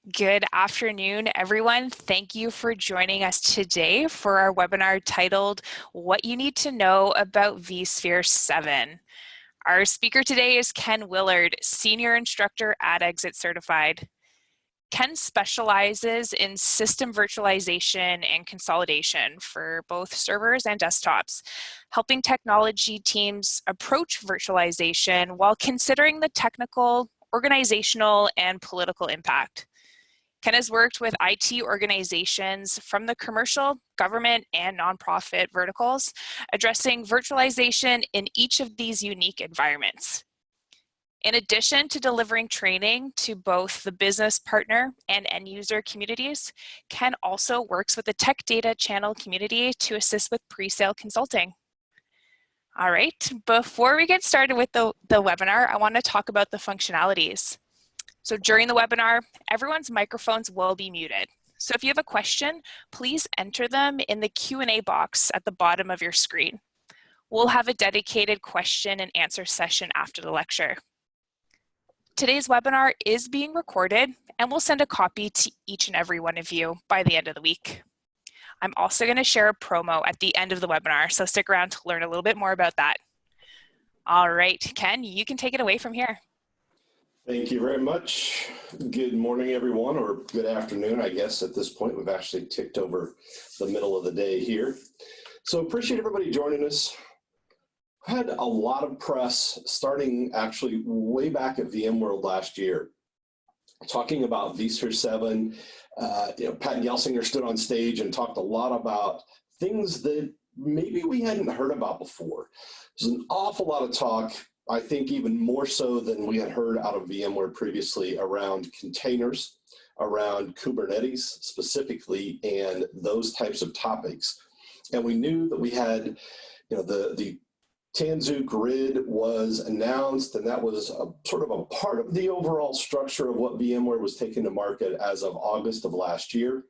Good afternoon, everyone. Thank you for joining us today for our webinar titled, What You Need to Know About vSphere 7. Our speaker today is Ken Willard, Senior Instructor at ExitCertified. Ken specializes in system virtualization and consolidation for both servers and desktops, helping technology teams approach virtualization while considering the technical, organizational, and political impact. Ken has worked with IT organizations from the commercial, government, and nonprofit verticals, addressing virtualization in each of these unique environments. In addition to delivering training to both the business partner and end user communities, Ken also works with the tech data channel community to assist with pre-sale consulting. All right, before we get started with the webinar, I want to talk about the functionalities. So during the webinar, everyone's microphones will be muted. So if you have a question, please enter them in the Q&A box at the bottom of your screen. We'll have a dedicated question and answer session after the lecture. Today's webinar is being recorded, and we'll send a copy to each and every one of you by the end of the week. I'm also going to share a promo at the end of the webinar, so stick around to learn a little bit more about that. All right, Ken, you can take it away from here. Thank you very much. Good morning, everyone, or good afternoon, I guess. At this point, we've actually ticked over the middle of the day here. So appreciate everybody joining us. Had a lot of press starting actually way back at VMworld last year, talking about vSphere 7. Pat Gelsinger stood on stage and talked a lot about things that maybe we hadn't heard about before. There's an awful lot of talk, I think even more so than we had heard out of VMware previously, around containers, around Kubernetes specifically, and those types of topics. And we knew that we had, the Tanzu grid was announced, and that was sort of a part of the overall structure of what VMware was taking to market as of August of last year.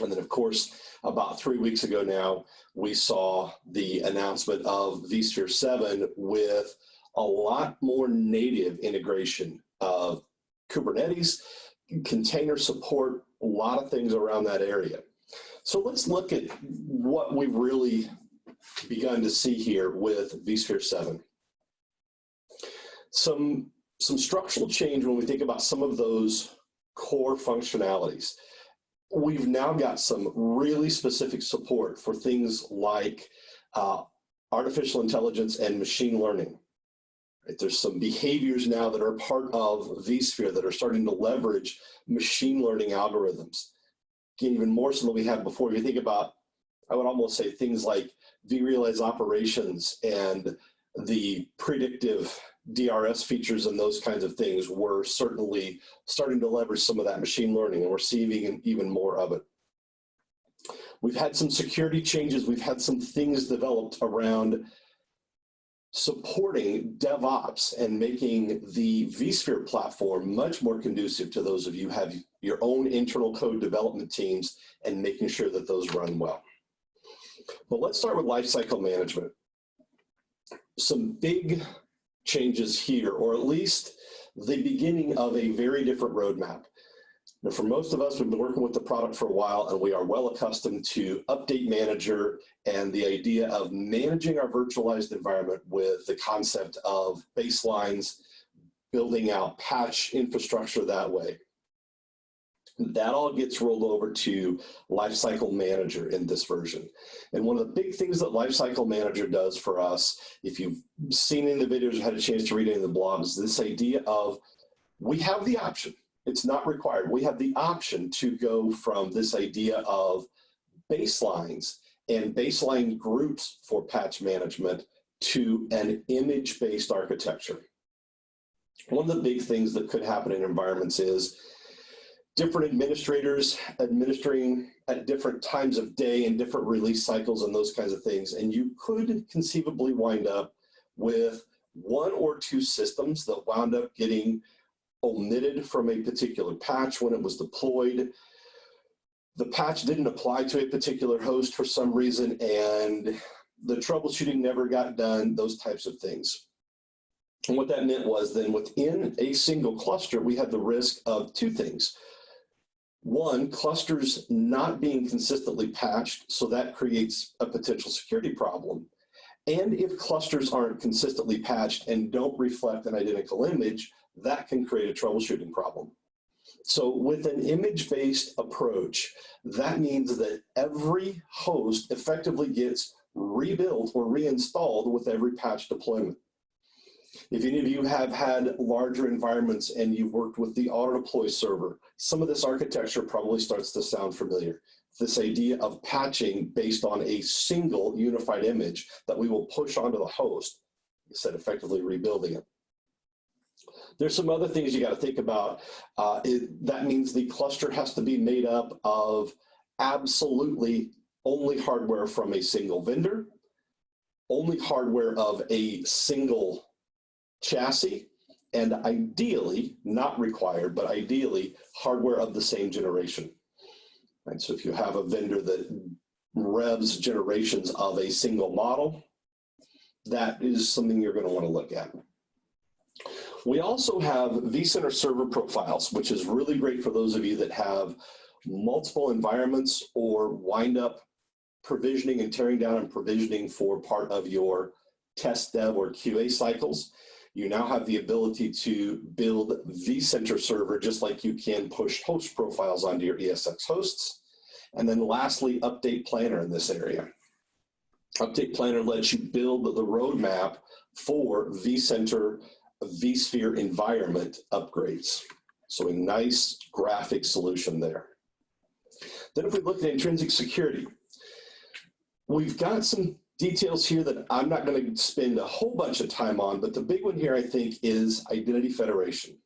And then, of course, about 3 weeks ago now, we saw the announcement of vSphere 7 with a lot more native integration of Kubernetes, container support, a lot of things around that area. So let's look at what we've really begun to see here with vSphere 7. Some structural change when we think about some of those core functionalities. We've now got some really specific support for things like artificial intelligence and machine learning. Right? There's some behaviors now that are part of vSphere that are starting to leverage machine learning algorithms. Again, even more so than we had before. If you think about, I would almost say things like vRealize operations and the predictive DRS features and those kinds of things, we're certainly starting to leverage some of that machine learning, and we're seeing even more of it. We've had some security changes. We've had some things developed around supporting DevOps and making the vSphere platform much more conducive to those of you who have your own internal code development teams and making sure that those run well. But let's start with lifecycle management. Some big changes here, or at least the beginning of a very different roadmap. Now, for most of us, we've been working with the product for a while, and we are well accustomed to Update Manager and the idea of managing our virtualized environment with the concept of baselines, building out patch infrastructure that way. That all gets rolled over to Lifecycle Manager in this version. And one of the big things that Lifecycle Manager does for us, if you've seen any of the videos or had a chance to read any of the blogs, this idea of we have the option. It's not required. We have the option to go from this idea of baselines and baseline groups for patch management to an image-based architecture. One of the big things that could happen in environments is different administrators administering at different times of day and different release cycles and those kinds of things. And you could conceivably wind up with one or two systems that wound up getting omitted from a particular patch when it was deployed. The patch didn't apply to a particular host for some reason, and the troubleshooting never got done, those types of things. And what that meant was then within a single cluster, we had the risk of two things. One, clusters not being consistently patched, so that creates a potential security problem. And if clusters aren't consistently patched and don't reflect an identical image, that can create a troubleshooting problem. So with an image-based approach, that means that every host effectively gets rebuilt or reinstalled with every patch deployment. If any of you have had larger environments and you've worked with the auto-deploy server, some of this architecture probably starts to sound familiar. This idea of patching based on a single unified image that we will push onto the host, instead of effectively rebuilding it. There's some other things you got to think about. That means the cluster has to be made up of absolutely only hardware from a single vendor, only hardware of a single chassis, and ideally, not required, but ideally, hardware of the same generation. Right? So if you have a vendor that revs generations of a single model, that is something you're going to want to look at. We also have vCenter server profiles, which is really great for those of you that have multiple environments or wind up provisioning and tearing down and provisioning for part of your test dev or QA cycles. You now have the ability to build vCenter server just like you can push host profiles onto your ESX hosts. And then lastly, Update Planner in this area. Update Planner lets you build the roadmap for vCenter vSphere environment upgrades. So a nice graphic solution there. Then if we look at intrinsic security, we've got some details here that I'm not going to spend a whole bunch of time on, but the big one here I think is identity federation.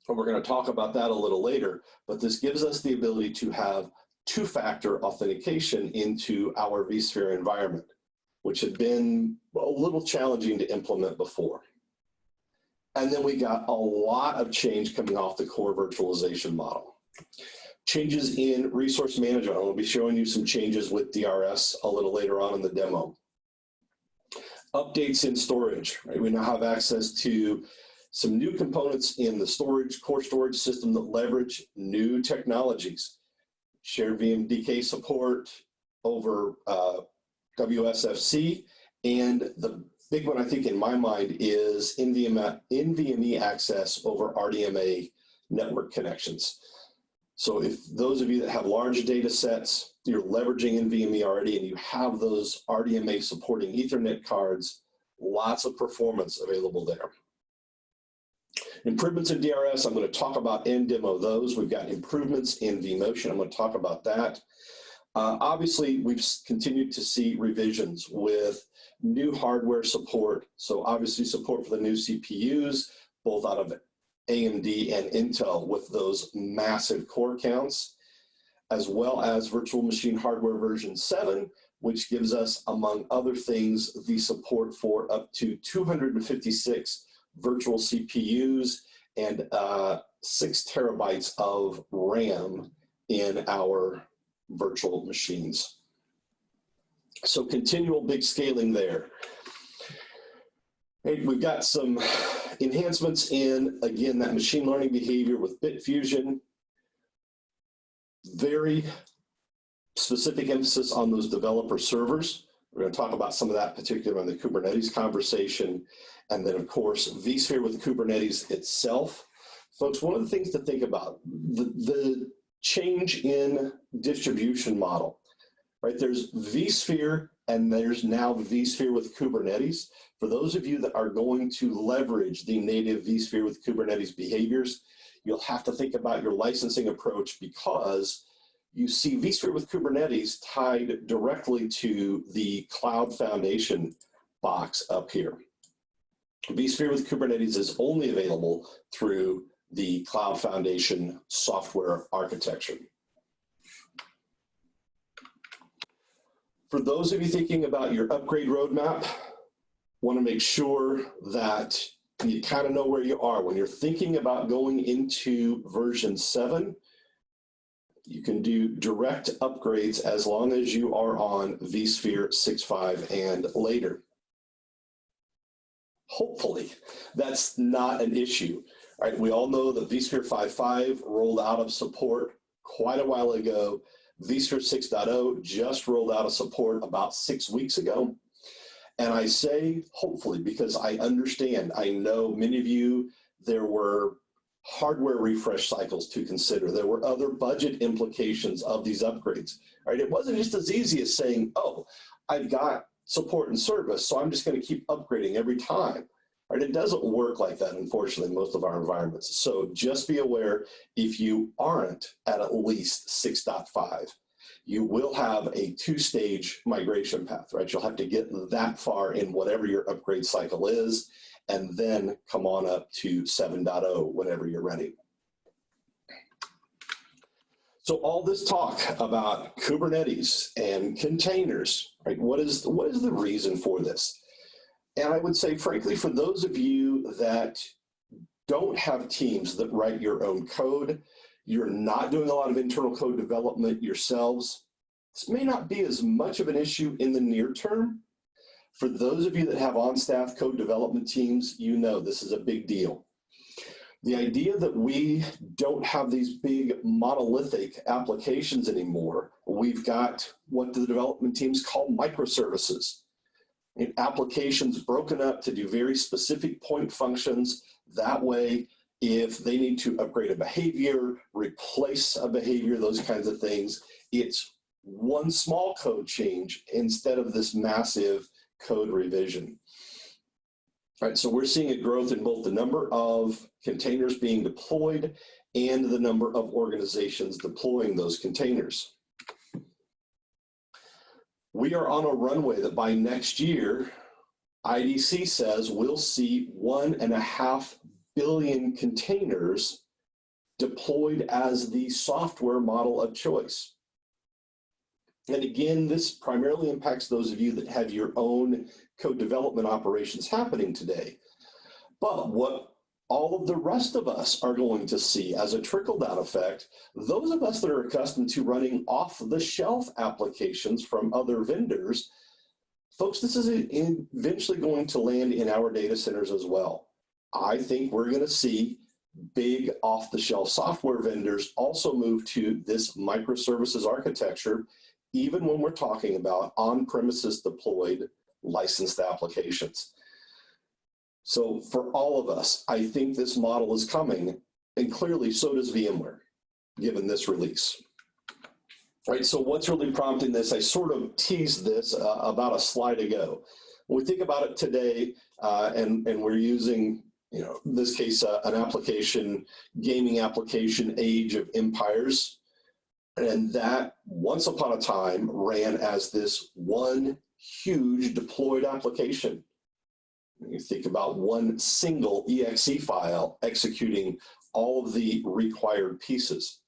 And we're going to talk about that a little later, but this gives us the ability to have two-factor authentication into our vSphere environment, which had been a little challenging to implement before. And then we got a lot of change coming off the core virtualization model. Changes in resource management. I'm going to be showing you some changes with DRS a little later on in the demo. Updates in storage. Right? We now have access to some new components in the storage, core storage system that leverage new technologies. Shared VMDK support over WSFC, and the big one I think in my mind is NVMe access over RDMA network connections. So if those of you that have large data sets, you're leveraging NVMe already and you have those RDMA supporting Ethernet cards, lots of performance available there. Improvements in DRS, I'm going to talk about and demo those. We've got improvements in vMotion, I'm going to talk about that. Obviously, we've continued to see revisions with new hardware support. So obviously support for the new CPUs, both out of AMD and Intel with those massive core counts, as well as virtual machine hardware version 7, which gives us, among other things, the support for up to 256 virtual CPUs and 6 terabytes of RAM in our virtual machines. So continual big scaling there. Hey, we've got some enhancements in, again, that machine learning behavior with BitFusion. Very specific emphasis on those developer servers. We're going to talk about some of that, particularly on the Kubernetes conversation. And then, of course, vSphere with Kubernetes itself. Folks, one of the things to think about, the change in distribution model, right? There's vSphere and there's now vSphere with Kubernetes. For those of you that are going to leverage the native vSphere with Kubernetes behaviors, you'll have to think about your licensing approach because you see vSphere with Kubernetes tied directly to the Cloud Foundation box up here. vSphere with Kubernetes is only available through the Cloud Foundation software architecture. For those of you thinking about your upgrade roadmap, want to make sure that you kind of know where you are. When you're thinking about going into version 7, you can do direct upgrades as long as you are on vSphere 6.5 and later. hopefully, that's not an issue. Right? We all know that vSphere 5.5 rolled out of support quite a while ago. vSphere 6.0 just rolled out of support about 6 weeks ago. And I say hopefully because I understand, I know many of you, there were hardware refresh cycles to consider. There were other budget implications of these upgrades. Right? It wasn't just as easy as saying, oh, I've got support and service, so I'm just going to keep upgrading every time. Right? It doesn't work like that, unfortunately, in most of our environments. So just be aware, if you aren't at least 6.5, you will have a 2-stage migration path, right? You'll have to get that far in whatever your upgrade cycle is, and then come on up to 7.0 whenever you're ready. So all this talk about Kubernetes and containers, right? What is the reason for this? And I would say, frankly, for those of you that don't have teams that write your own code, you're not doing a lot of internal code development yourselves, this may not be as much of an issue in the near term. For those of you that have on-staff code development teams, you know this is a big deal. The idea that we don't have these big monolithic applications anymore, we've got what the development teams call microservices. Applications broken up to do very specific point functions. That way, if they need to upgrade a behavior, replace a behavior, those kinds of things, it's one small code change instead of this massive code revision. All right, so we're seeing a growth in both the number of containers being deployed and the number of organizations deploying those containers. We are on a runway that by next year, IDC says we'll see 1.5 billion containers deployed as the software model of choice. And again, this primarily impacts those of you that have your own code development operations happening today. But what all of the rest of us are going to see as a trickle-down effect, those of us that are accustomed to running off-the-shelf applications from other vendors, folks, this is eventually going to land in our data centers as well. I think we're going to see big off-the-shelf software vendors also move to this microservices architecture, even when we're talking about on-premises deployed licensed applications. So for all of us, I think this model is coming, and clearly so does VMware, given this release. Right, so what's really prompting this? I sort of teased this about a slide ago. When we think about it today, and we're using, in this case, an application, gaming application, Age of Empires, and that once upon a time ran as this one huge deployed application. You think about one single exe file executing all of the required pieces.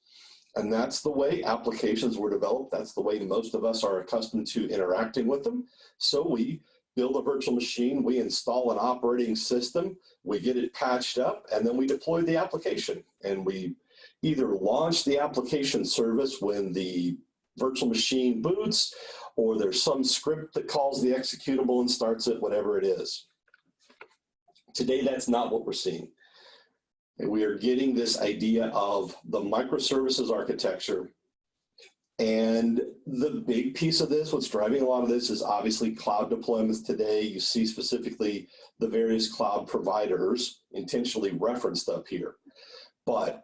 And that's the way applications were developed. That's the way most of us are accustomed to interacting with them. So we build a virtual machine, we install an operating system, we get it patched up, and then we deploy the application. And we either launch the application service when the virtual machine boots, or there's some script that calls the executable and starts it, whatever it is. Today, that's not what we're seeing. And we are getting this idea of the microservices architecture. And the big piece of this, what's driving a lot of this, is obviously cloud deployments today. You see specifically the various cloud providers intentionally referenced up here. But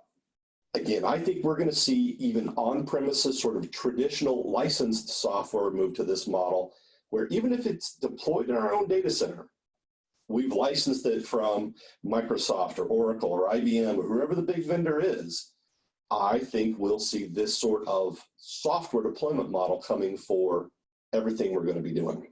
again, I think we're going to see even on-premises sort of traditional licensed software move to this model, where even if it's deployed in our own data center, we've licensed it from Microsoft or Oracle or IBM or whoever the big vendor is, I think we'll see this sort of software deployment model coming for everything we're going to be doing.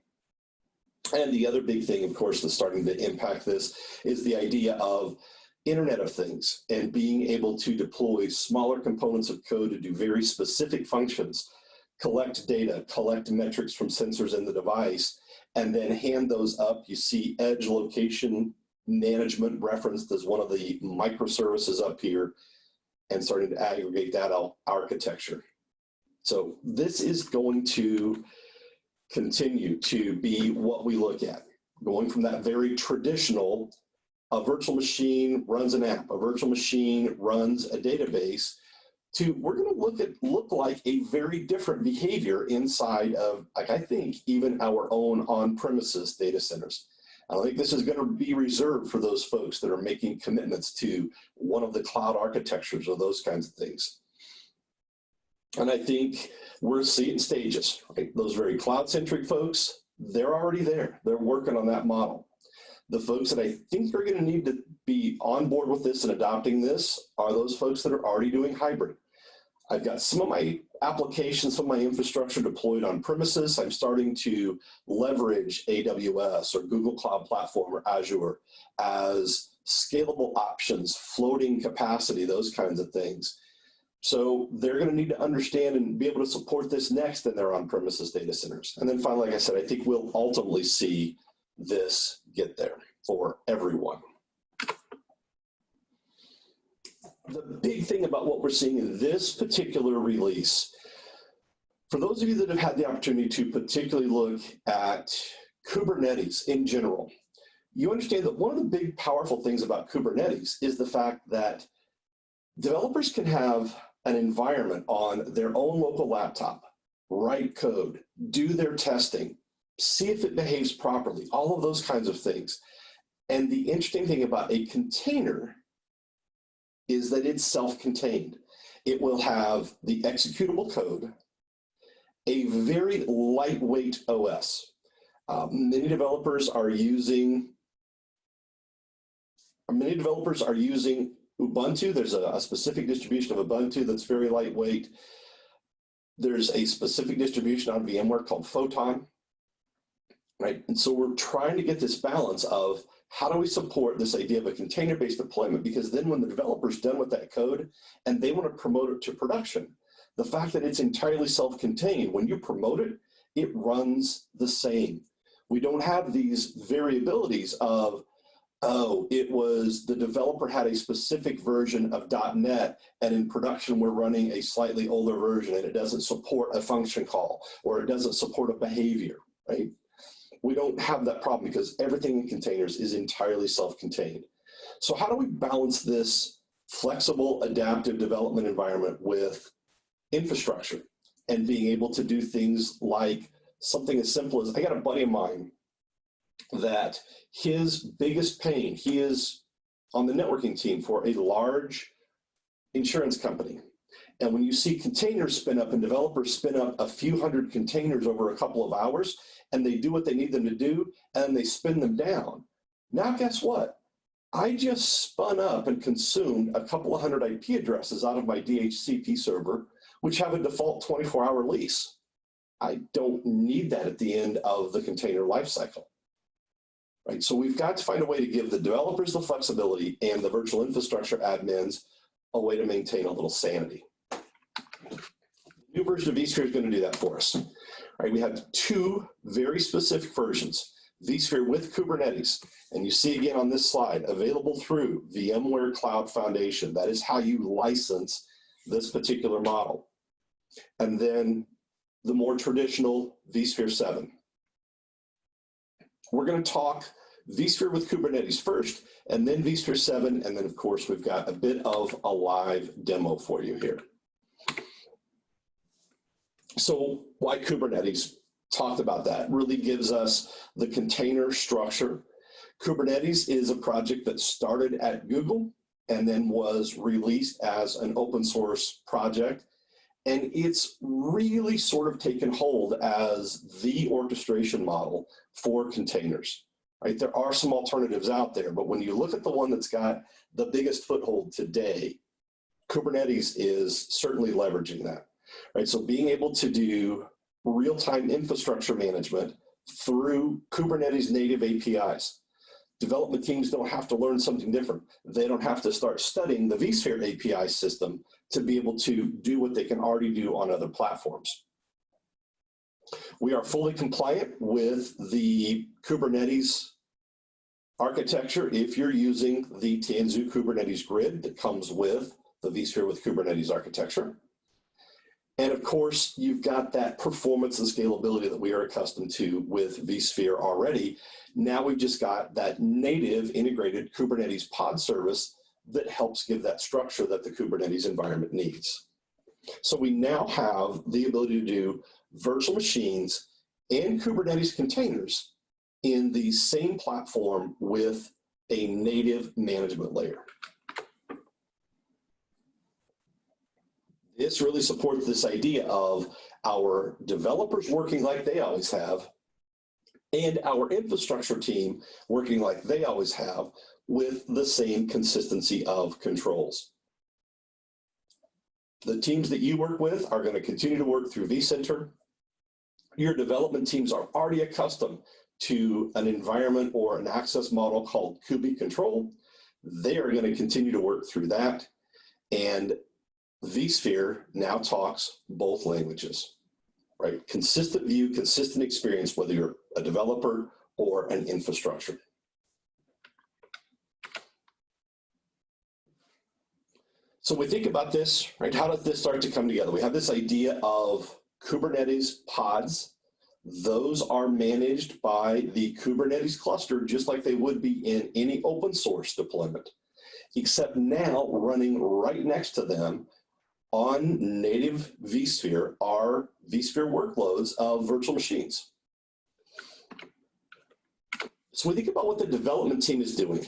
And the other big thing, of course, that's starting to impact this is the idea of Internet of Things and being able to deploy smaller components of code to do very specific functions, collect data, collect metrics from sensors in the device, and then hand those up. You see edge location management referenced as one of the microservices up here, and starting to aggregate that architecture. So this is going to continue to be what we look at. going from that very traditional, a virtual machine runs an app, a virtual machine runs a database, to we're going to look like a very different behavior inside of, like, I think, even our own on-premises data centers. I think this is going to be reserved for those folks that are making commitments to one of the cloud architectures or those kinds of things. And I think we're seeing stages, right? Those very cloud-centric folks, they're already there. They're working on that model. The folks that I think are going to need to be on board with this and adopting this are those folks that are already doing hybrid. I've got some of my applications, some of my infrastructure deployed on premises. I'm starting to leverage AWS or Google Cloud Platform or Azure as scalable options, floating capacity, those kinds of things. So they're going to need to understand and be able to support this next in their on-premises data centers. And then finally, like I said, I think we'll ultimately see this get there for everyone. The big thing about what we're seeing in this particular release, for those of you that have had the opportunity to particularly look at Kubernetes in general, you understand that one of the big powerful things about Kubernetes is the fact that developers can have an environment on their own local laptop, write code, do their testing, see if it behaves properly, all of those kinds of things. And the interesting thing about a container is that it's self-contained. It will have the executable code, a very lightweight OS. Many developers are using Ubuntu. There's a specific distribution of Ubuntu that's very lightweight. There's a specific distribution on VMware called Photon, right? And so we're trying to get this balance of how do we support this idea of a container-based deployment? Because then when the developer's done with that code and they want to promote it to production, the fact that it's entirely self-contained, when you promote it, it runs the same. We don't have these variabilities of, oh, it was the developer had a specific version of .NET and in production we're running a slightly older version and it doesn't support a function call or it doesn't support a behavior, right? We don't have that problem because everything in containers is entirely self-contained. So how do we balance this flexible, adaptive development environment with infrastructure and being able to do things like something as simple as, I got a buddy of mine that his biggest pain, he is on the networking team for a large insurance company. And when you see containers spin up and developers spin up a few hundred containers over a couple of hours, and they do what they need them to do, and they spin them down. Now, guess what? I just spun up and consumed a couple of hundred IP addresses out of my DHCP server, which have a default 24-hour lease. I don't need that at the end of the container lifecycle. Right? So we've got to find a way to give the developers the flexibility and the virtual infrastructure admins a way to maintain a little sanity. The new version of vSphere is going to do that for us. Right, we have two very specific versions, vSphere with Kubernetes, and you see again on this slide, available through VMware Cloud Foundation. That is how you license this particular model. And then the more traditional vSphere 7. We're going to talk vSphere with Kubernetes first, and then vSphere 7, and then of course we've got a bit of a live demo for you here. So why Kubernetes? Talked about that. Really gives us the container structure. Kubernetes is a project that started at Google and then was released as an open source project. And it's really sort of taken hold as the orchestration model for containers, right? There are some alternatives out there, but when you look at the one that's got the biggest foothold today, Kubernetes is certainly leveraging that. Right, so being able to do real-time infrastructure management through Kubernetes native APIs. Development teams don't have to learn something different. They don't have to start studying the vSphere API system to be able to do what they can already do on other platforms. We are fully compliant with the Kubernetes architecture if you're using the Tanzu Kubernetes grid that comes with the vSphere with Kubernetes architecture. And of course, you've got that performance and scalability that we are accustomed to with vSphere already. Now we've just got that native integrated Kubernetes pod service that helps give that structure that the Kubernetes environment needs. So we now have the ability to do virtual machines and Kubernetes containers in the same platform with a native management layer. This really supports this idea of our developers working like they always have and our infrastructure team working like they always have with the same consistency of controls. The teams that you work with are going to continue to work through vCenter. Your development teams are already accustomed to an environment or an access model called Kubi control. They are going to continue to work through that. And vSphere now talks both languages, right? Consistent view, consistent experience, whether you're a developer or an infrastructure. So we think about this, right? How does this start to come together? We have this idea of Kubernetes pods. Those are managed by the Kubernetes cluster, just like they would be in any open source deployment, except now running right next to them on native vSphere are vSphere workloads of virtual machines. So we think about what the development team is doing.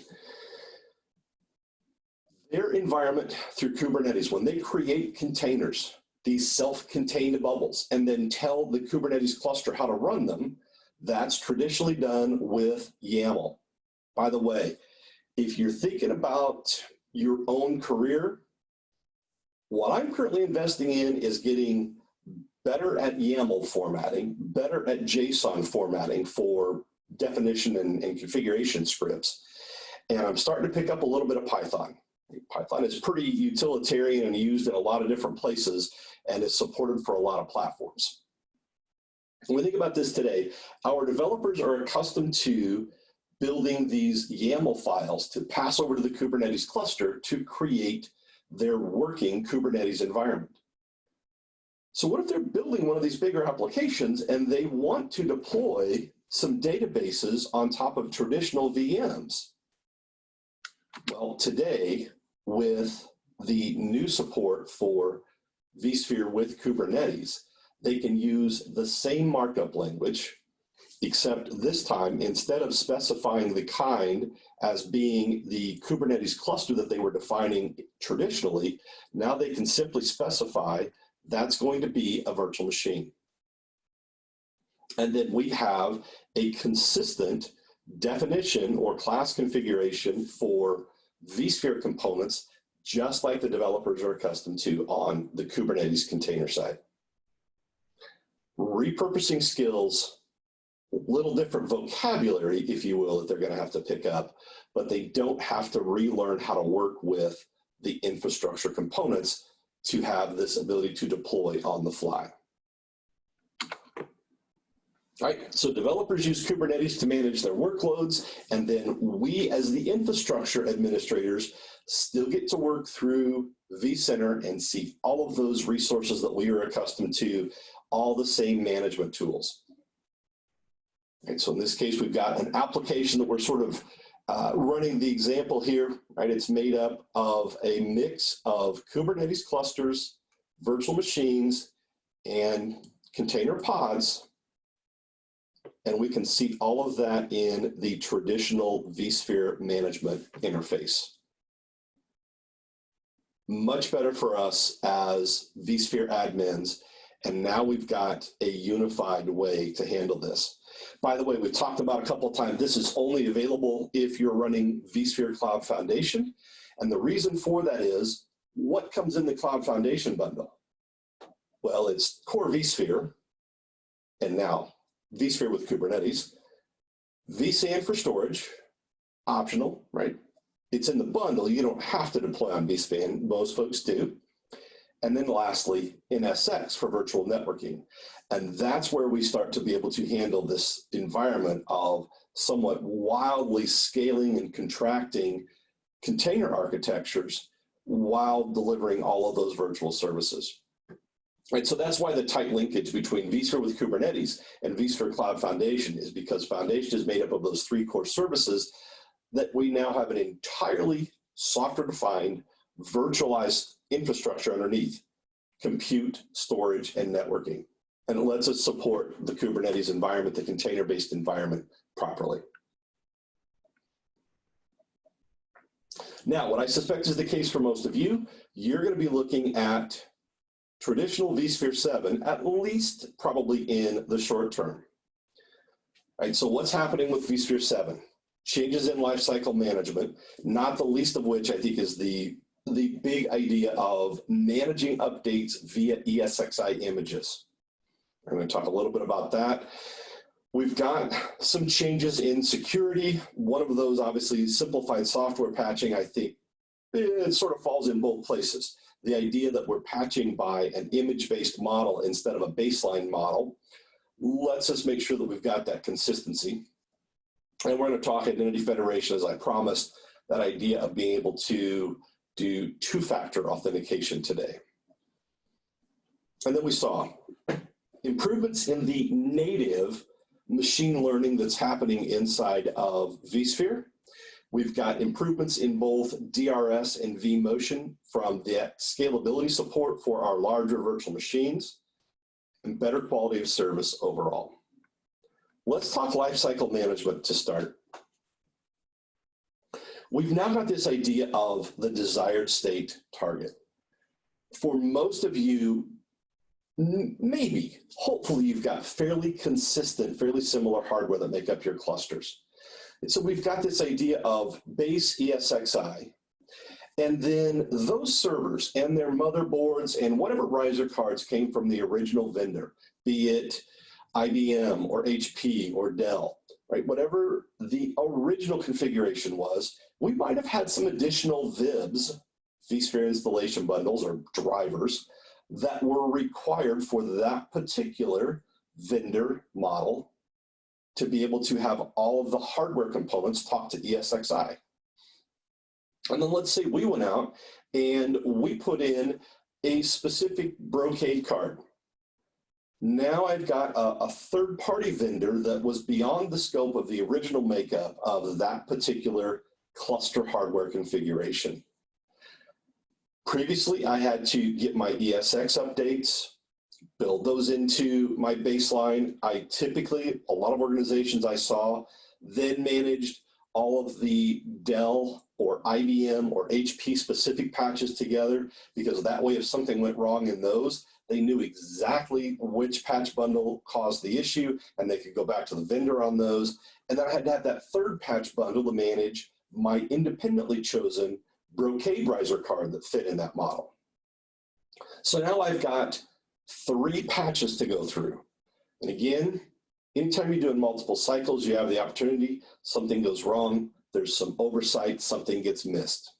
Their environment through Kubernetes, when they create containers, these self-contained bubbles, and then tell the Kubernetes cluster how to run them, that's traditionally done with YAML. By the way, if you're thinking about your own career, what I'm currently investing in is getting better at YAML formatting, better at JSON formatting for definition and configuration scripts. And I'm starting to pick up a little bit of Python. Python is pretty utilitarian and used in a lot of different places and is supported for a lot of platforms. When we think about this today, our developers are accustomed to building these YAML files to pass over to the Kubernetes cluster to create their working Kubernetes environment. So what if they're building one of these bigger applications and they want to deploy some databases on top of traditional VMs? Well, today, with the new support for vSphere with Kubernetes, they can use the same markup language, except this time, instead of specifying the kind as being the Kubernetes cluster that they were defining traditionally, now they can simply specify that's going to be a virtual machine. And then we have a consistent definition or class configuration for vSphere components, just like the developers are accustomed to on the Kubernetes container side. Repurposing skills, little different vocabulary, if you will, that they're going to have to pick up, but they don't have to relearn how to work with the infrastructure components to have this ability to deploy on the fly. All right, so developers use Kubernetes to manage their workloads, and then we as the infrastructure administrators still get to work through vCenter and see all of those resources that we are accustomed to, all the same management tools. Right, so in this case, we've got an application that we're sort of running the example here, right? It's made up of a mix of Kubernetes clusters, virtual machines, and container pods. And we can see all of that in the traditional vSphere management interface. Much better for us as vSphere admins. And now we've got a unified way to handle this. By the way, we've talked about a couple of times, this is only available if you're running vSphere Cloud Foundation. And the reason for that is, what comes in the Cloud Foundation bundle? Well, it's core vSphere, and now vSphere with Kubernetes, vSAN for storage, optional, right? It's in the bundle. You don't have to deploy on vSAN. Most folks do. And then lastly, NSX for virtual networking. And that's where we start to be able to handle this environment of somewhat wildly scaling and contracting container architectures while delivering all of those virtual services. Right, so that's why the tight linkage between vSphere with Kubernetes and vSphere Cloud Foundation is because Foundation is made up of those 3 core services that we now have an entirely software-defined, virtualized infrastructure underneath: compute, storage, and networking. And it lets us support the Kubernetes environment, the container-based environment, properly. Now, what I suspect is the case for most of you, you're going to be looking at traditional vSphere 7, at least probably in the short term. Right, so what's happening with vSphere 7? Changes in lifecycle management, not the least of which I think is the big idea of managing updates via ESXi images. I'm going to talk a little bit about that. We've got some changes in security. One of those, obviously, simplified software patching. I think it sort of falls in both places. The idea that we're patching by an image-based model instead of a baseline model lets us make sure that we've got that consistency. And we're going to talk identity federation, as I promised, that idea of being able to do 2-factor authentication today. And then we saw improvements in the native machine learning that's happening inside of vSphere. We've got improvements in both DRS and vMotion from the scalability support for our larger virtual machines, and better quality of service overall. Let's talk lifecycle management to start. We've now got this idea of the desired state target. For most of you, maybe, hopefully you've got fairly consistent, fairly similar hardware that make up your clusters. And so we've got this idea of base ESXi, and then those servers and their motherboards and whatever riser cards came from the original vendor, be it IBM or HP or Dell, right? Whatever the original configuration was, we might have had some additional VIBs, vSphere installation bundles or drivers, that were required for that particular vendor model to be able to have all of the hardware components talk to ESXi. And then let's say we went out and we put in a specific Brocade card. Now I've got a third-party vendor that was beyond the scope of the original makeup of that particular cluster hardware configuration. Previously, I had to get my ESX updates, build those into my baseline. I typically, a lot of organizations I saw, then managed all of the Dell or IBM or HP specific patches together, because that way if something went wrong in those, they knew exactly which patch bundle caused the issue and they could go back to the vendor on those. And then I had to have that third patch bundle to manage my independently chosen Brocade riser card that fit in that model. So now I've got 3 patches to go through. And again, anytime you're doing multiple cycles, you have the opportunity, something goes wrong, there's some oversight, something gets missed.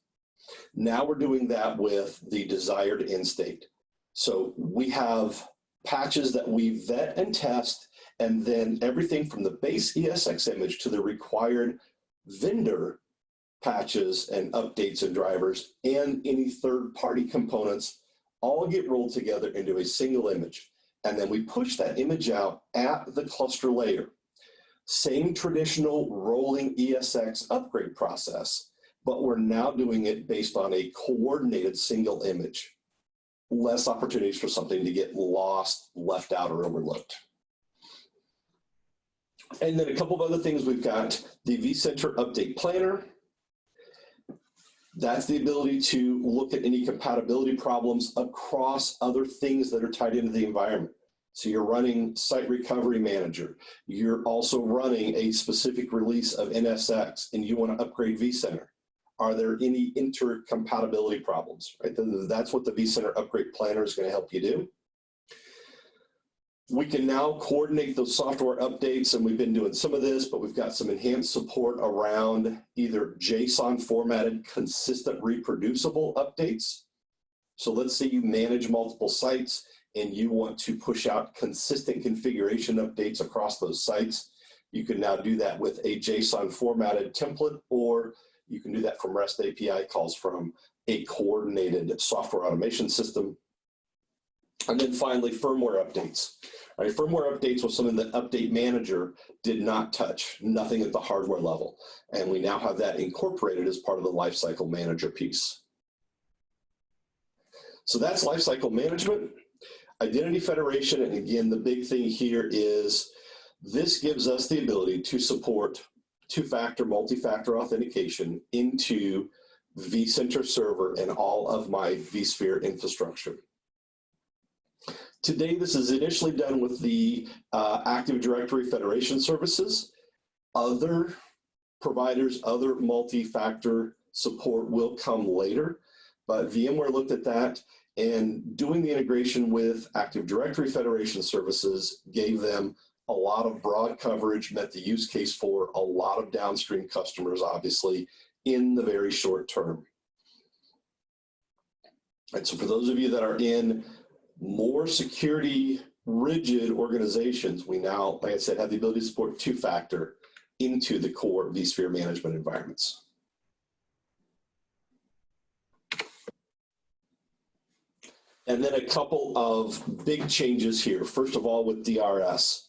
Now we're doing that with the desired end state. So we have patches that we vet and test, and then everything from the base ESX image to the required vendor patches and updates and drivers and any third-party components all get rolled together into a single image. And then we push that image out at the cluster layer. Same traditional rolling ESX upgrade process, but we're now doing it based on a coordinated single image. Less opportunities for something to get lost, left out, or overlooked. And then a couple of other things. We've got the vCenter Update Planner. That's the ability to look at any compatibility problems across other things that are tied into the environment. So you're running Site Recovery Manager. You're also running a specific release of NSX, and you want to upgrade vCenter. Are there any intercompatibility problems? Right? That's what the vCenter Upgrade Planner is going to help you do. We can now coordinate those software updates, and we've been doing some of this, but we've got some enhanced support around either JSON formatted, consistent, reproducible updates. So let's say you manage multiple sites and you want to push out consistent configuration updates across those sites. You can now do that with a JSON formatted template, or you can do that from REST API calls from a coordinated software automation system. And then finally, firmware updates. All right, firmware updates was something that Update Manager did not touch, nothing at the hardware level. And we now have that incorporated as part of the Lifecycle Manager piece. So that's Lifecycle Management. Identity Federation, and again, the big thing here is this gives us the ability to support two-factor, multi-factor authentication into vCenter server and all of my vSphere infrastructure. Today, this is initially done with the Active Directory Federation services. Other providers, other multi-factor support will come later, but VMware looked at that, and doing the integration with Active Directory Federation services gave them a lot of broad coverage, met the use case for a lot of downstream customers, obviously, in the very short term. And so for those of you that are in more security rigid organizations, we now, like I said, have the ability to support two-factor into the core vSphere management environments. And then a couple of big changes here. First of all, with DRS.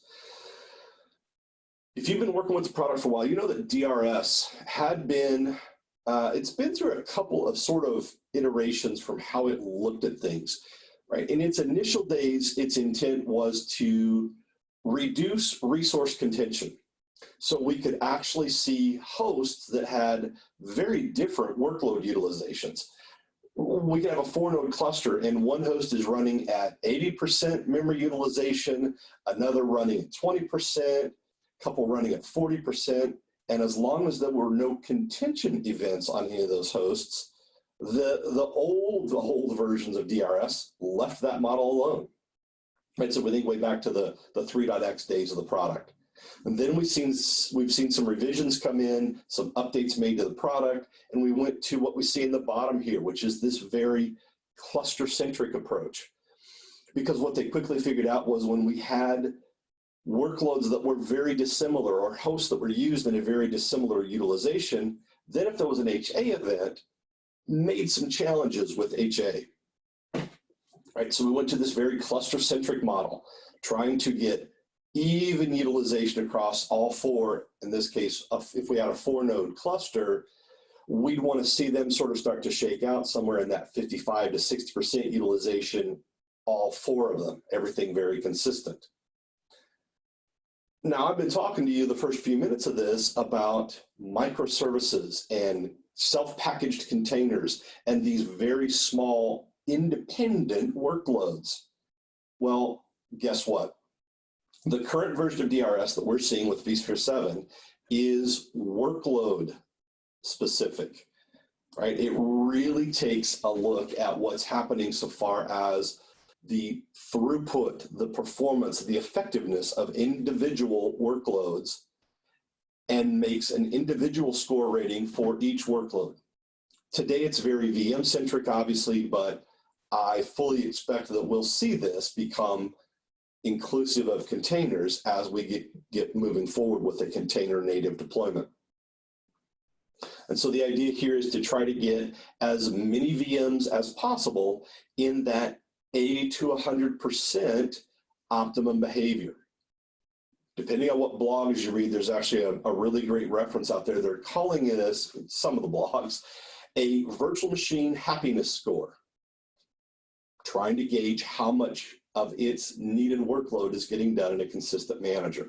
If you've been working with the product for a while, you know that DRS had been, it's been through a couple of sort of iterations from how it looked at things, right? In its initial days, its intent was to reduce resource contention. So we could actually see hosts that had very different workload utilizations. We can have a 4-node cluster and one host is running at 80% memory utilization, another running at 20%, a couple running at 40%. And as long as there were no contention events on any of those hosts, the old versions of DRS left that model alone. Right, so we think way back to the 3.x days of the product. And then we've seen some revisions come in, some updates made to the product, and we went to what we see in the bottom here, which is this very cluster-centric approach. Because what they quickly figured out was when we had workloads that were very dissimilar or hosts that were used in a very dissimilar utilization, then if there was an HA event, made some challenges with HA. Right, so we went to this very cluster-centric model, trying to get even utilization across all four. In this case, if we had a 4-node cluster, we'd want to see them sort of start to shake out somewhere in that 55 to 60% utilization, all four of them, everything very consistent. Now, I've been talking to you the first few minutes of this about microservices and self-packaged containers and these very small independent workloads. Well, guess what? The current version of DRS that we're seeing with vSphere 7 is workload specific, right? It really takes a look at what's happening so far as the throughput, the performance, the effectiveness of individual workloads and makes an individual score rating for each workload. Today it's very VM-centric, obviously, but I fully expect that we'll see this become inclusive of containers as we get moving forward with a container native deployment. And so the idea here is to try to get as many VMs as possible in that 80 to 100% optimum behavior. Depending on what blogs you read, there's actually a really great reference out there. They're calling it, as some of the blogs, a virtual machine happiness score, trying to gauge how much of its needed workload is getting done in a consistent manner.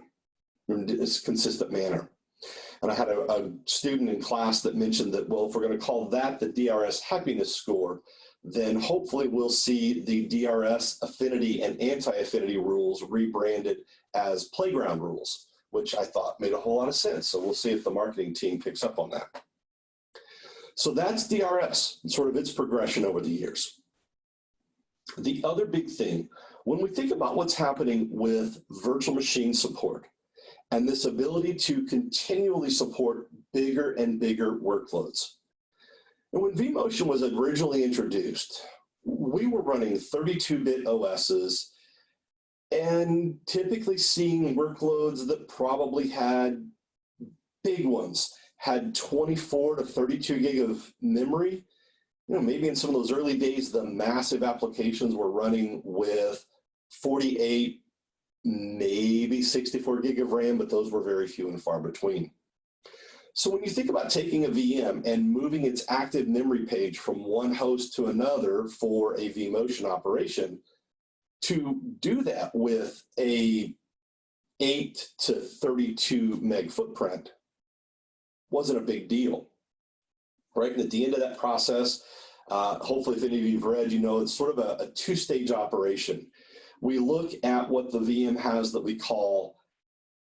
And I had a student in class that mentioned that, well, if we're going to call that the DRS happiness score, then hopefully we'll see the DRS affinity and anti-affinity rules rebranded as playground rules, which I thought made a whole lot of sense. So we'll see if the marketing team picks up on that. So that's DRS, sort of its progression over the years. The other big thing, when we think about what's happening with virtual machine support and this ability to continually support bigger and bigger workloads. And when vMotion was originally introduced, we were running 32-bit OSs and typically seeing workloads that probably had big ones, had 24 to 32 gig of memory, maybe in some of those early days, the massive applications were running with 48, maybe 64 gig of RAM, but those were very few and far between. So when you think about taking a VM and moving its active memory page from one host to another for a vMotion operation, to do that with a 8 to 32 meg footprint wasn't a big deal, right? And at the end of that process, hopefully if any of you have read, it's sort of a two-stage operation. We look at what the VM has that we call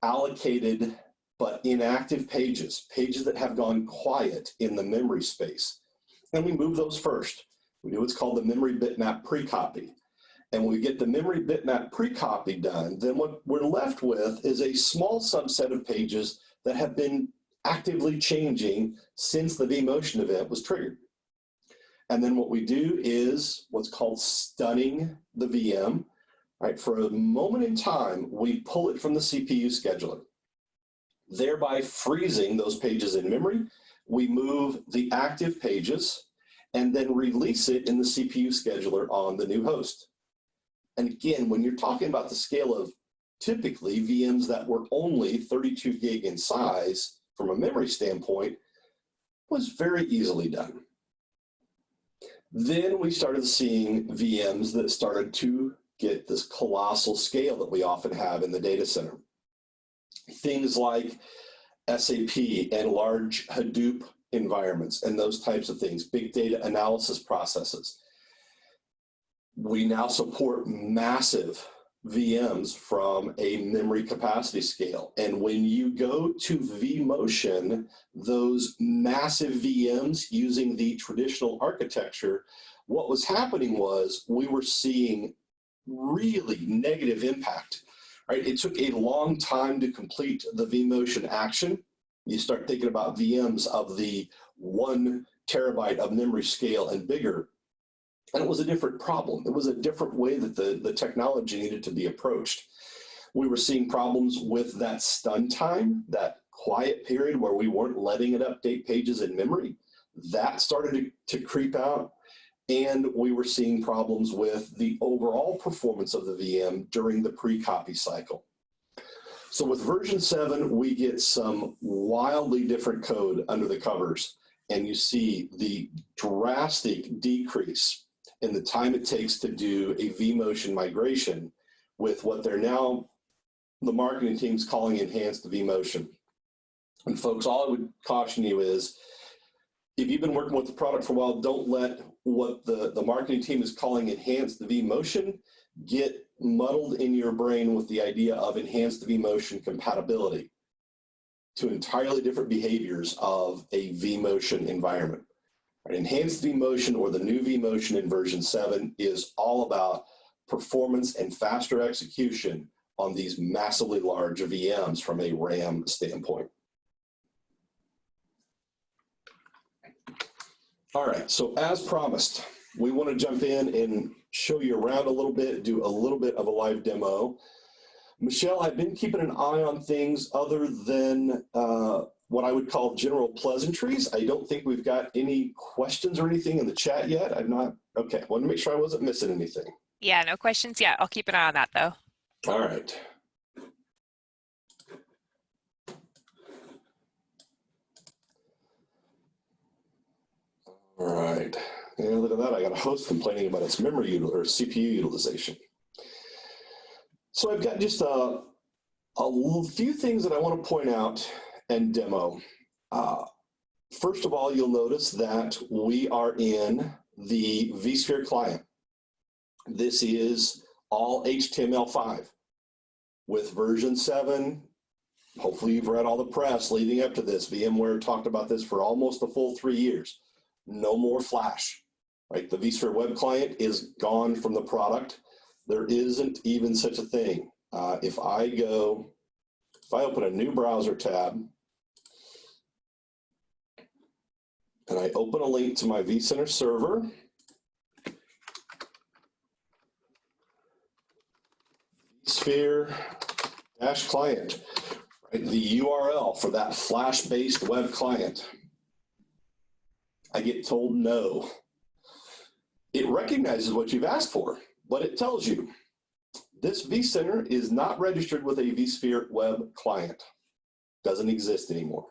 allocated but inactive pages, pages that have gone quiet in the memory space. And we move those first. We do what's called the memory bitmap pre-copy. And when we get the memory bitmap pre-copy done, then what we're left with is a small subset of pages that have been actively changing since the vMotion event was triggered. And then what we do is what's called stunning the VM. Right? For a moment in time, we pull it from the CPU scheduler, thereby freezing those pages in memory. We move the active pages and then release it in the CPU scheduler on the new host. And again, when you're talking about the scale of typically VMs that were only 32 gig in size from a memory standpoint, was very easily done. Then we started seeing VMs that started to get this colossal scale that we often have in the data center. Things like SAP and large Hadoop environments and those types of things, big data analysis processes. We now support massive VMs from a memory capacity scale. And when you go to vMotion, those massive VMs using the traditional architecture, what was happening was we were seeing really negative impact, right? It took a long time to complete the vMotion action. You start thinking about VMs of the 1 terabyte of memory scale and bigger, and it was a different problem. It was a different way that the technology needed to be approached. We were seeing problems with that stun time, that quiet period where we weren't letting it update pages in memory. That started to creep out. And we were seeing problems with the overall performance of the VM during the pre-copy cycle. So with version 7, we get some wildly different code under the covers, and you see the drastic decrease in the time it takes to do a vMotion migration with what they're now, the marketing team's calling enhanced vMotion. And folks, all I would caution you is, if you've been working with the product for a while, don't let what the marketing team is calling enhanced vMotion get muddled in your brain with the idea of enhanced vMotion compatibility to entirely different behaviors of a vMotion environment. Right? Enhanced vMotion, or the new vMotion in version 7, is all about performance and faster execution on these massively large VMs from a RAM standpoint. All right, so as promised, we want to jump in and show you around a little bit, do a little bit of a live demo. Michelle, I've been keeping an eye on things other than what I would call general pleasantries. I don't think we've got any questions or anything in the chat yet. I've not, okay, I wanted to make sure I wasn't missing anything. Yeah, no questions yet. I'll keep an eye on that though. All right. All right, and look at that, I got a host complaining about its memory or CPU utilization. So I've got just a few things that I want to point out and demo. First of all, you'll notice that we are in the vSphere client. This is all HTML5 with version 7. Hopefully you've read all the press leading up to this. VMware talked about this for almost a full 3 years. No more Flash, right? The vSphere web client is gone from the product. There isn't even such a thing. If I open a new browser tab and I open a link to my vCenter server, vSphere-client, right? The URL for that Flash-based web client, I get told no. it recognizes what you've asked for, but it tells you this vCenter is not registered with a vSphere web client. Doesn't exist anymore.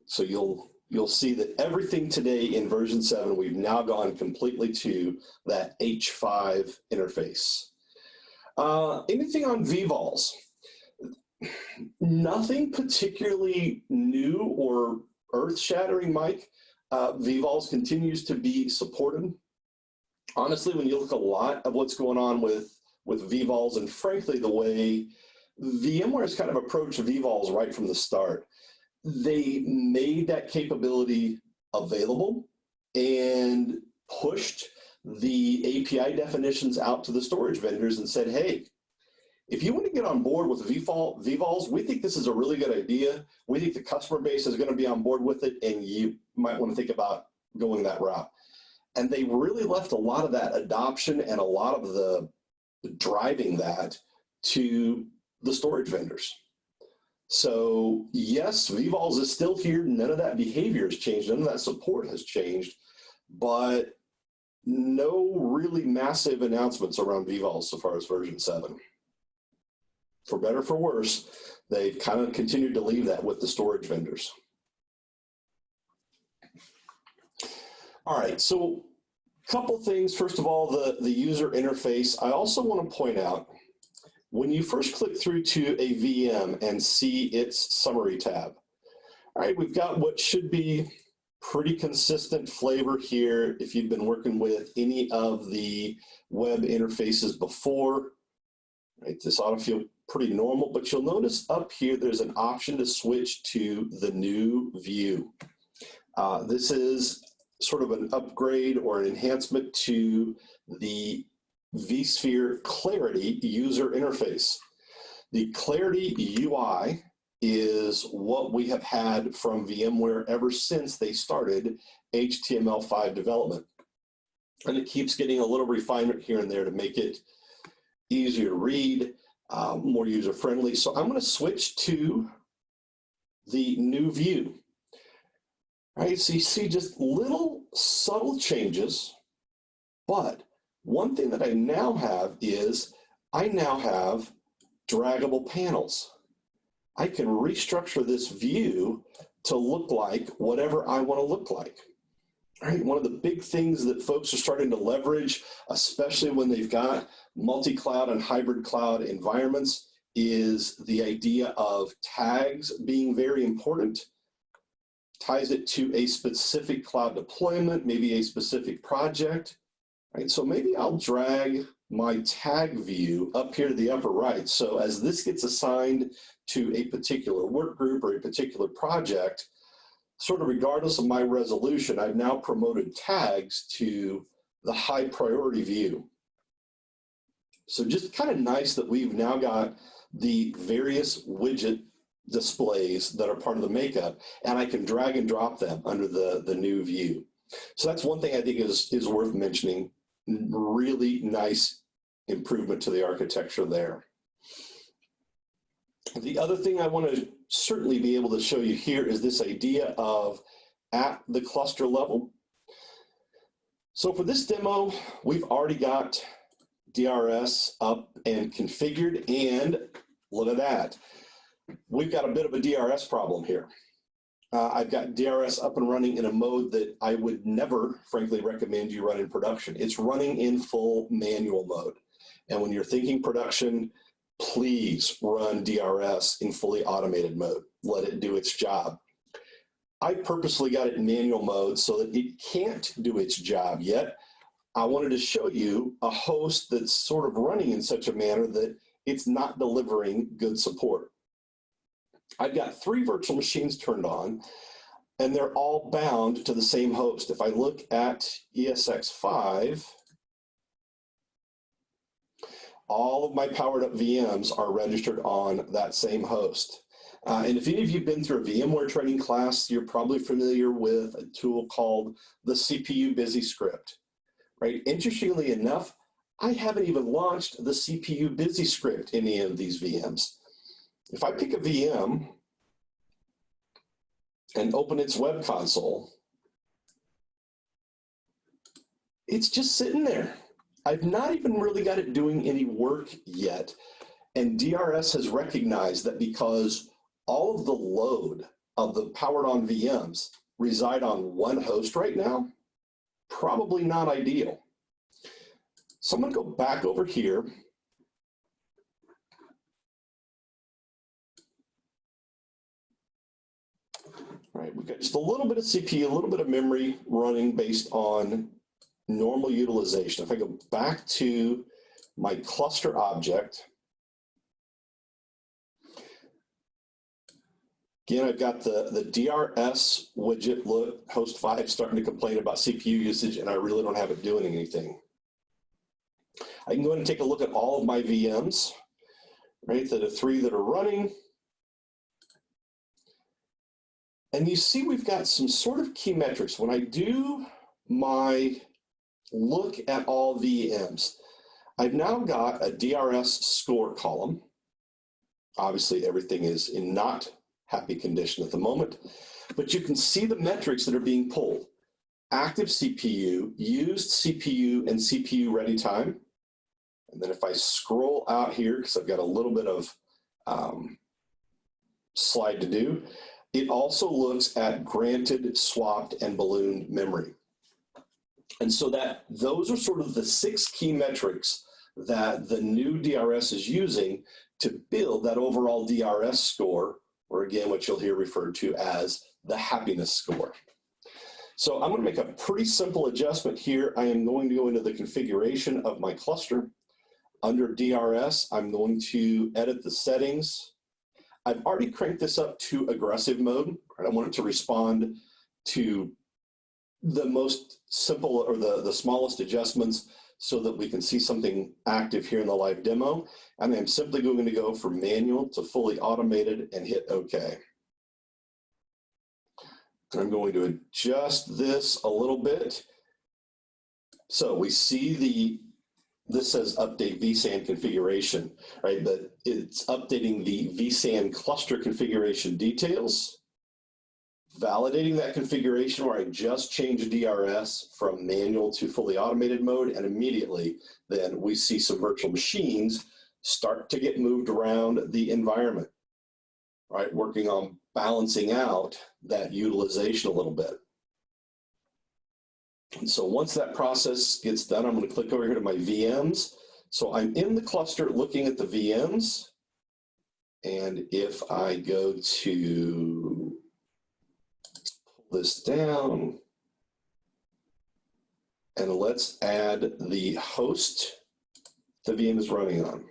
So you'll see that everything today in version 7, we've now gone completely to that H5 interface. Anything on vVols? Nothing particularly new or earth-shattering, Mike. vVols continues to be supported. Honestly, when you look a lot of what's going on with vVols, and frankly, the way VMware has kind of approached vVols right from the start, they made that capability available and pushed the API definitions out to the storage vendors and said, hey, if you want to get on board with vVols, we think this is a really good idea. We think the customer base is going to be on board with it, and you might want to think about going that route. And they really left a lot of that adoption and a lot of the driving that to the storage vendors. So yes, vVols is still here. None of that behavior has changed. None of that support has changed, but no really massive announcements around vVols so far as version 7. For better or for worse, they've kind of continued to leave that with the storage vendors. All right, so a couple things. First of all, the user interface. I also want to point out, when you first click through to a VM and see its summary tab, all right, we've got what should be pretty consistent flavor here if you've been working with any of the web interfaces before. Right, this ought to feel pretty normal, but you'll notice up here there's an option to switch to the new view. This is sort of an upgrade or an enhancement to the vSphere Clarity user interface. The Clarity UI is what we have had from VMware ever since they started HTML5 development. And it keeps getting a little refinement here and there to make it easier to read, more user-friendly. So I'm going to switch to the new view. All right, so you see just little subtle changes, but one thing that I now have is I now have draggable panels. I can restructure this view to look like whatever I want to look like. All right, one of the big things that folks are starting to leverage, especially when they've got multi-cloud and hybrid cloud environments, is the idea of tags being very important. Ties it to a specific cloud deployment, maybe a specific project. Right, so maybe I'll drag my tag view up here to the upper right. So as this gets assigned to a particular work group or a particular project, sort of regardless of my resolution, I've now promoted tags to the high priority view. So just kind of nice that we've now got the various widget displays that are part of the makeup, and I can drag and drop them under the new view. So that's one thing I think is worth mentioning. Really nice improvement to the architecture there. The other thing I want to certainly be able to show you here is this idea of at the cluster level. So for this demo, we've already got DRS up and configured, and look at that. We've got a bit of a DRS problem here. I've got DRS up and running in a mode that I would never, frankly, recommend you run in production. It's running in full manual mode. And when you're thinking production, please run DRS in fully automated mode. Let it do its job. I purposely got it in manual mode so that it can't do its job yet. I wanted to show you a host that's sort of running in such a manner that it's not delivering good support. I've got 3 virtual machines turned on, and they're all bound to the same host. If I look at ESX5, all of my powered up VMs are registered on that same host. And if any of you have been through a VMware training class, you're probably familiar with a tool called the CPU busy script, right? Interestingly enough, I haven't even launched the CPU busy script in any of these VMs. If I pick a VM and open its web console, it's just sitting there. I've not even really got it doing any work yet. And DRS has recognized that because all of the load of the powered on VMs reside on one host right now, probably not ideal. So I'm going to go back over here. All right, we've got just a little bit of CPU, a little bit of memory running based on normal utilization. If I go back to my cluster object, again, I've got the DRS widget. Look, host 5 starting to complain about CPU usage, and I really don't have it doing anything. I can go ahead and take a look at all of my VMs, right? The 3 that are running. And you see we've got some sort of key metrics. When I do my look at all VMs, I've now got a DRS score column. Obviously, everything is in not happy condition at the moment, but you can see the metrics that are being pulled. Active CPU, used CPU, and CPU ready time. And then if I scroll out here, because I've got a little bit of slide to do, it also looks at granted, swapped, and ballooned memory. And so those are sort of the 6 key metrics that the new DRS is using to build that overall DRS score, or again, what you'll hear referred to as the happiness score. So I'm going to make a pretty simple adjustment here. I am going to go into the configuration of my cluster. Under DRS, I'm going to edit the settings. I've already cranked this up to aggressive mode. I want it to respond to the most simple or the smallest adjustments so that we can see something active here in the live demo. And I'm simply going to go from manual to fully automated and hit OK. I'm going to adjust this a little bit. So we see this says update vSAN configuration, right? But it's updating the vSAN cluster configuration details, validating that configuration where I just changed DRS from manual to fully automated mode, and immediately then we see some virtual machines start to get moved around the environment, right? Working on balancing out that utilization a little bit. And so once that process gets done, I'm going to click over here to my VMs. So I'm in the cluster looking at the VMs. And if I go to pull this down, and let's add the host the VM is running on.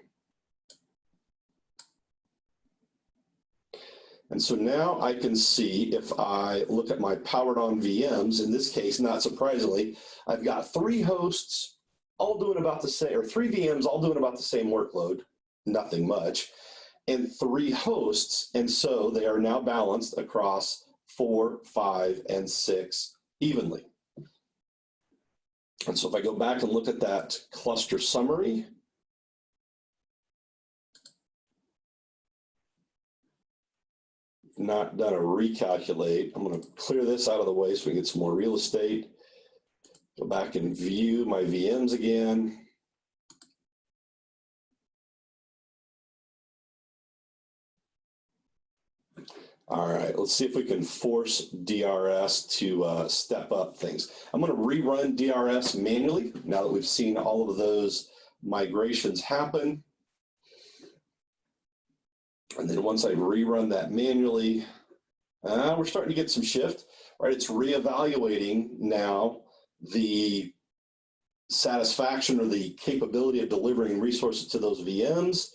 And so now I can see if I look at my powered on VMs, in this case, not surprisingly, I've got 3 hosts all doing about the same, or 3 VMs all doing about the same workload, nothing much, and 3 hosts. And so they are now balanced across 4, 5, and 6 evenly. And so if I go back and look at that cluster summary, not done a recalculate. I'm going to clear this out of the way so we can get some more real estate. Go back and view my VMs again. All right, let's see if we can force DRS to step up things. I'm going to rerun DRS manually now that we've seen all of those migrations happen. And then once I rerun that manually, we're starting to get some shift, right? It's reevaluating now the satisfaction or the capability of delivering resources to those VMs.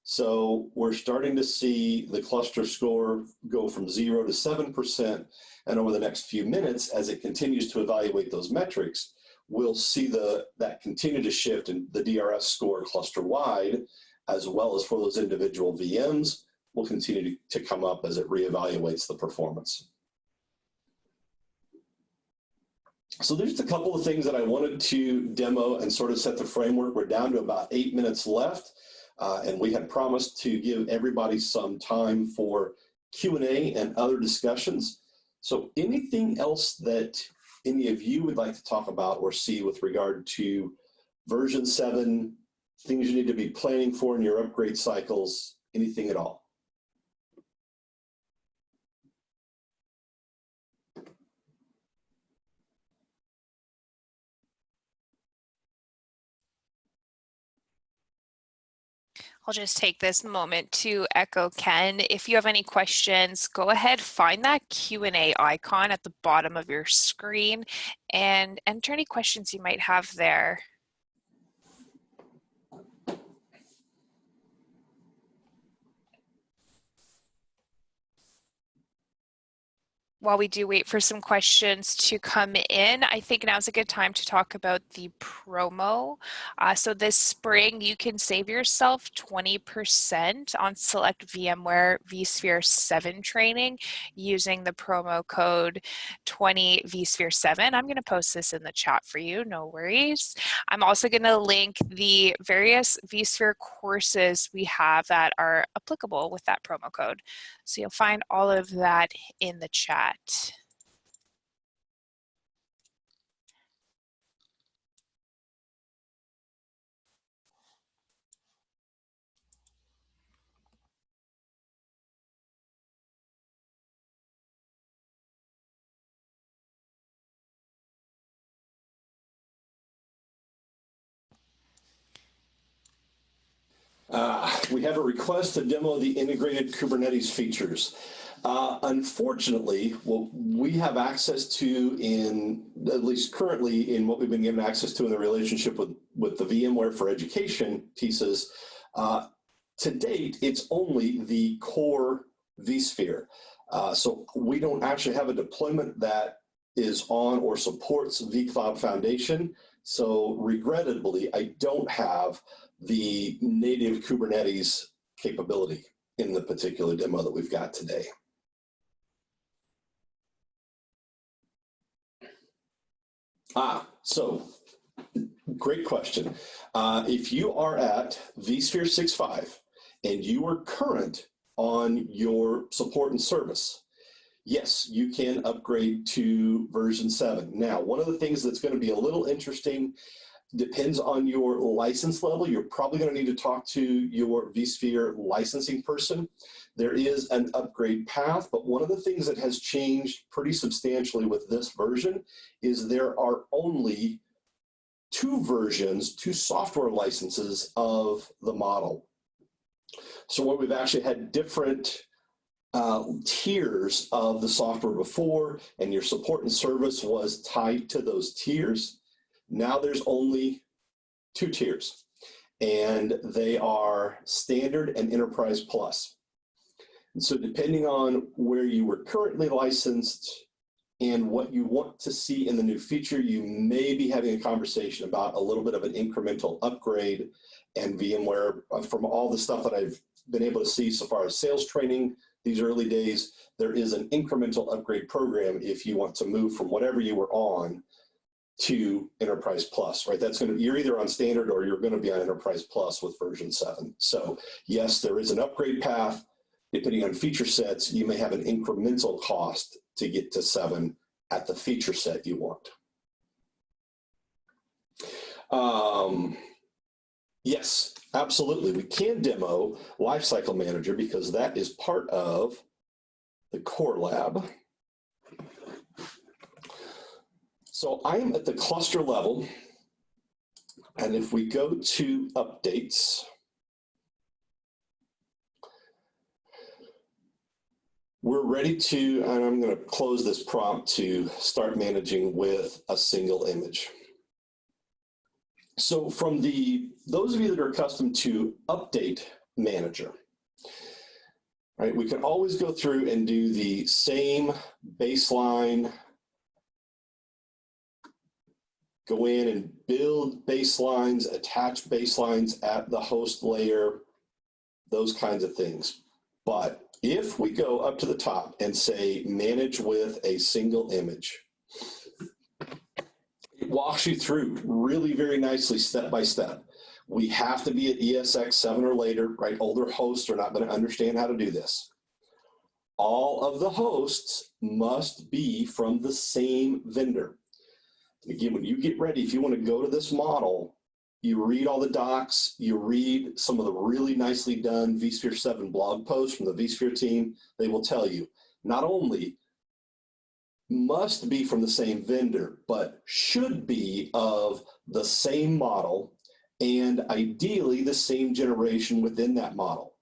So we're starting to see the cluster score go from 0 to 7%. And over the next few minutes, as it continues to evaluate those metrics, we'll see that continue to shift in the DRS score cluster-wide, as well as for those individual VMs, will continue to come up as it reevaluates the performance. So there's just a couple of things that I wanted to demo and sort of set the framework. We're down to about 8 minutes left, and we had promised to give everybody some time for Q&A and other discussions. So anything else that any of you would like to talk about or see with regard to version 7, things you need to be planning for in your upgrade cycles, anything at all? I'll just take this moment to echo Ken. If you have any questions, go ahead, find that Q&A icon at the bottom of your screen and enter any questions you might have there. While we do wait for some questions to come in, I think now's a good time to talk about the promo. So this spring, you can save yourself 20% on select VMware vSphere 7 training using the promo code 20 vSphere 7. I'm going to post this in the chat for you, no worries. I'm also going to link the various vSphere courses we have that are applicable with that promo code. So you'll find all of that in the chat. We have a request to demo the integrated Kubernetes features. Unfortunately, what we have access to in, at least currently in what we've been given access to in the relationship with the VMware for Education pieces, to date, it's only the core vSphere. So we don't actually have a deployment that is on or supports vCloud Foundation. So regrettably, I don't have the native Kubernetes capability in the particular demo that we've got today. So great question. If you are at vSphere 6.5 and you are current on your support and service, yes, you can upgrade to version 7. Now, one of the things that's going to be a little interesting depends on your license level. You're probably going to need to talk to your vSphere licensing person. There is an upgrade path, but one of the things that has changed pretty substantially with this version is there are only 2 versions, 2 software licenses of the model. So what we've actually had different tiers of the software before, and your support and service was tied to those tiers. Now there's only 2 tiers, and they are Standard and Enterprise Plus. And so depending on where you were currently licensed and what you want to see in the new feature, you may be having a conversation about a little bit of an incremental upgrade. And VMware, from all the stuff that I've been able to see so far as sales training these early days, there is an incremental upgrade program if you want to move from whatever you were on to Enterprise Plus, right? That's you're either on Standard or you're going to be on Enterprise Plus with version 7. So yes, there is an upgrade path. Depending on feature sets, you may have an incremental cost to get to 7 at the feature set you want. Yes, absolutely. We can demo Lifecycle Manager because that is part of the core lab. So I am at the cluster level, and if we go to updates, we're ready to, and I'm going to close this prompt to start managing with a single image. So from those of you that are accustomed to Update Manager, right, we can always go through and do the same baseline, go in and build baselines, attach baselines at the host layer, those kinds of things. But if we go up to the top and say manage with a single image, it walks you through really very nicely step by step. We have to be at ESX 7 or later, right? Older hosts are not going to understand how to do this. All of the hosts must be from the same vendor. Again, when you get ready, if you want to go to this model, you read all the docs, you read some of the really nicely done vSphere 7 blog posts from the vSphere team. They will tell you not only must be from the same vendor, but should be of the same model and ideally the same generation within that model.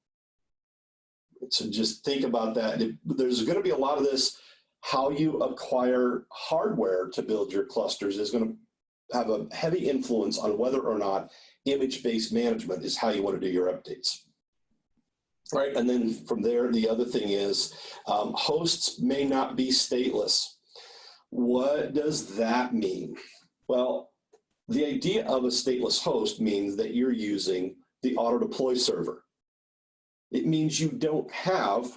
So just think about that. There's going to be a lot of this. How you acquire hardware to build your clusters is going to have a heavy influence on whether or not image-based management is how you want to do your updates. Right, and then from there, the other thing is hosts may not be stateless. What does that mean? Well, the idea of a stateless host means that you're using the auto-deploy server. It means you don't have, at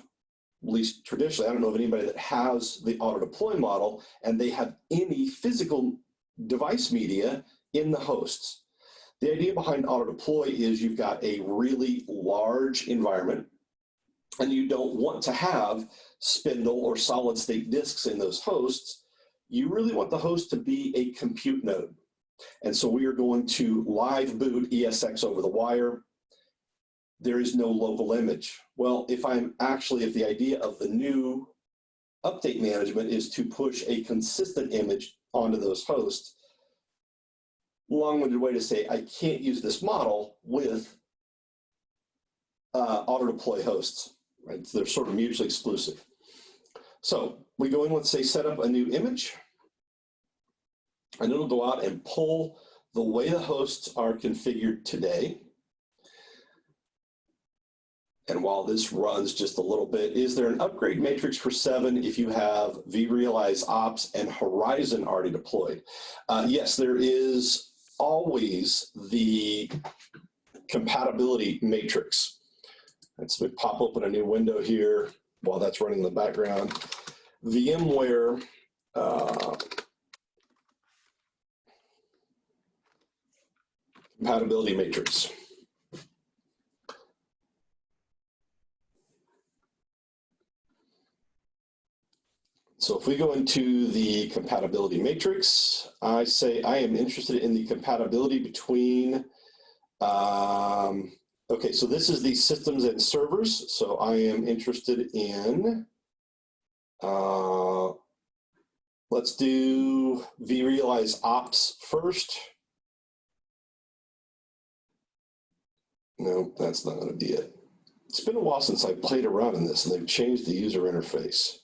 least traditionally, I don't know of anybody that has the auto-deploy model and they have any physical device media in the hosts. The idea behind auto-deploy is you've got a really large environment and you don't want to have spindle or solid state disks in those hosts. You really want the host to be a compute node. And so we are going to live boot ESX over the wire. There is no local image. Well, if the idea of the new update management is to push a consistent image onto those hosts, long-winded way to say I can't use this model with auto-deploy hosts, right? So they're sort of mutually exclusive. So we go in, let's say, set up a new image, and it'll go out and pull the way the hosts are configured today. And while this runs just a little bit, is there an upgrade matrix for 7 if you have vRealize Ops and Horizon already deployed? Yes, there is always the compatibility matrix. Let's pop open a new window here while that's running in the background. VMware compatibility matrix. So if we go into the compatibility matrix, I say I am interested in the compatibility between, okay, so this is the systems and servers. So I am interested in, let's do vRealize Ops first. No, that's not going to be it. It's been a while since I played around in this and they've changed the user interface.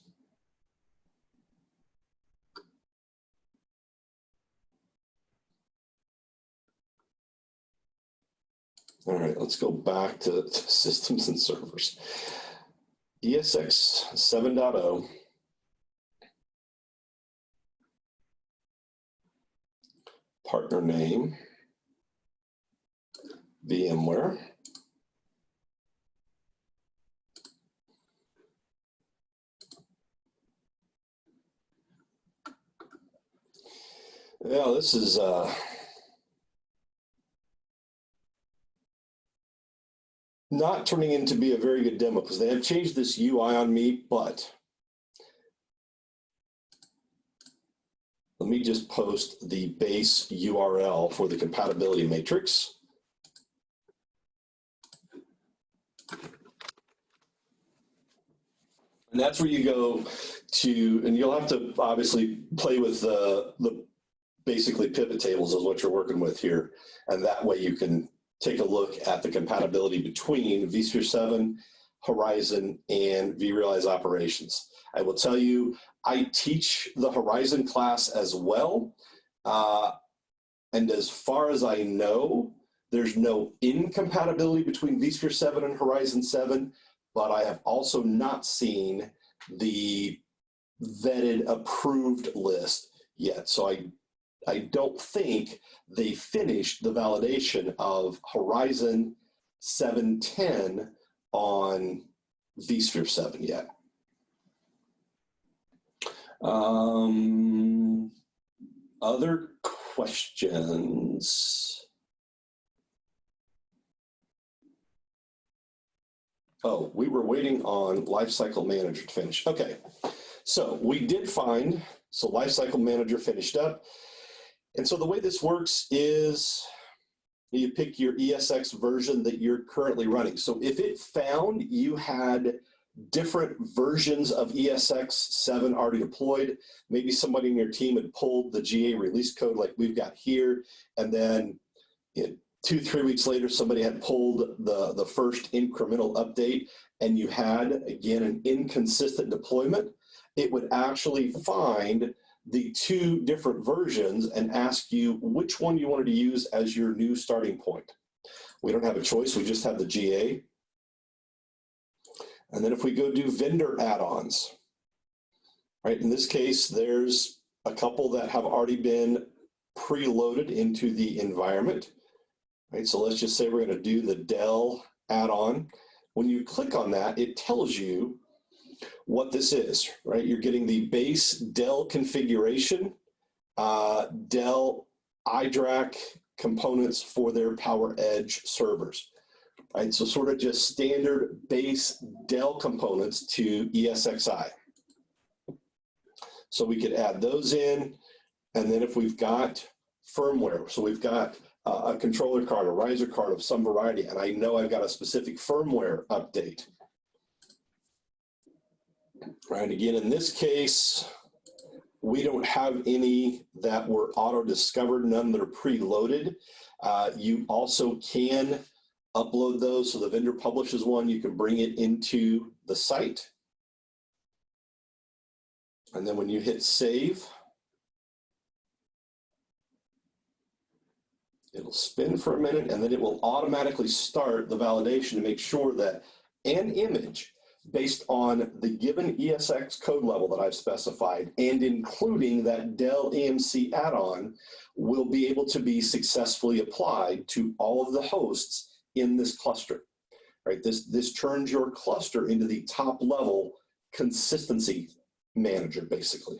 All right, let's go back to systems and servers. ESX 7.0. Partner name, VMware. Yeah, this is not turning into be a very good demo because they have changed this UI on me, but let me just post the base URL for the compatibility matrix. And that's where you go to, and you'll have to obviously play with the basically pivot tables is what you're working with here. And that way you can take a look at the compatibility between vSphere 7, Horizon, and vRealize operations. I will tell you, I teach the Horizon class as well. And as far as I know, there's no incompatibility between vSphere 7 and Horizon 7, but I have also not seen the vetted approved list yet. So I don't think they finished the validation of Horizon 7.10 on vSphere 7 yet. Other questions? Oh, we were waiting on Lifecycle Manager to finish. Okay, so we did find, so Lifecycle Manager finished up. And so the way this works is you pick your ESX version that you're currently running. So if it found you had different versions of ESX 7 already deployed, maybe somebody in your team had pulled the GA release code like we've got here, and then 2-3 weeks later, somebody had pulled the first incremental update, and you had, again, an inconsistent deployment, it would actually find the 2 different versions and ask you which one you wanted to use as your new starting point. We don't have a choice, we just have the GA. And then if we go do vendor add-ons, right, in this case, there's a couple that have already been preloaded into the environment, right? So let's just say we're going to do the Dell add-on. When you click on that, it tells you what this is, right? You're getting the base Dell configuration, Dell iDRAC components for their PowerEdge servers, right? So sort of just standard base Dell components to ESXi. So we could add those in, and then if we've got firmware, so we've got a controller card, a riser card of some variety, and I know I've got a specific firmware update. Right, again, in this case, we don't have any that were auto-discovered, none that are preloaded. You also can upload those, so the vendor publishes one, you can bring it into the site. And then when you hit save, it'll spin for a minute, and then it will automatically start the validation to make sure that an image based on the given ESX code level that I've specified, and including that Dell EMC add-on, will be able to be successfully applied to all of the hosts in this cluster, right? This turns your cluster into the top level consistency manager, basically.